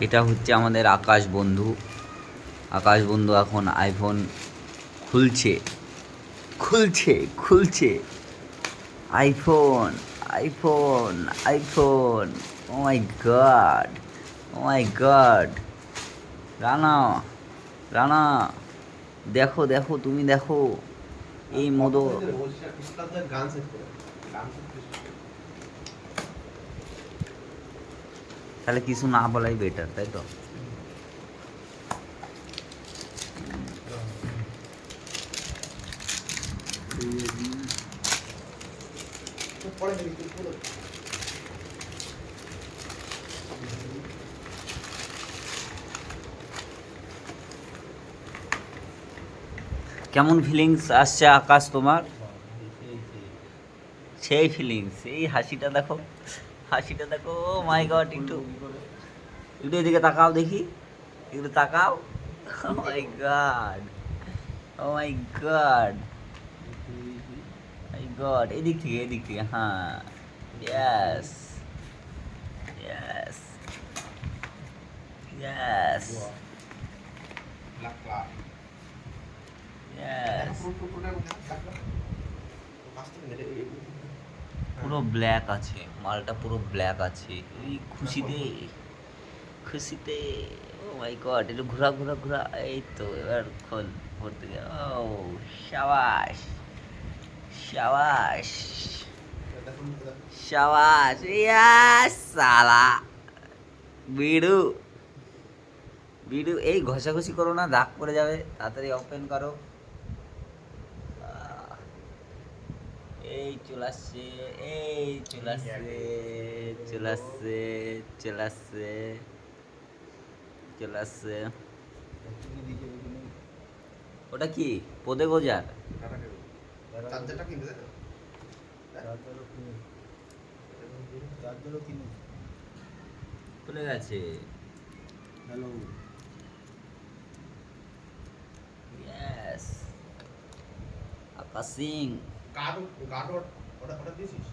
এটা হচ্ছে আমাদের আকাশ বন্ধু। আকাশ বন্ধু এখন আইফোন খুলছে খুলছে খুলছে। IPhone iPhone iPhone. Oh my God, oh my God. Rana, Rana, দেখো দেখো, তুমি দেখো এই মোদো। তাহলে কিছু না বলাই বেটার, তাই তো? কেমন ফিলিংস আসছে আকাশ তোমার? সেই ফিলিংস, এই হাসিটা দেখো, হাসিটা দেখো। ও মাই গড, একটু একটু এদিকে তাকাও দেখি, একটু তাকাও। ও my God, oh my god, my god. এদিক থেকে, এদিক থেকে, হ্যাঁ। Yes, yes, yes, yes. পুরো ব্ল্যাক আছে মালটা, পুরো ব্ল্যাক আছে। এই খুশিতে, খুশিতে। ও মাই গড, একটু ঘোরা ঘোরা ঘোরা। এই তো এবার খোল ভর্তি। ও সাবাস, সাবাস, সাবাস। ইয়াস সালা বিড়ু, বিড়ু। এই ঘষাঘষি করো না, দাগ পড়ে যাবে। তাড়াতাড়ি ওপেন করো। এই চলে আসছে, এই চলে আসছে, চলে আসছে, চলে আসছে, চলে আসছে। ওটা কি পদে গোজার? চলে গেছে। হ্যালো, ইয়েস, আকাশ সিং। গার্ড গার্ড অর্ডার দিয়েছিস?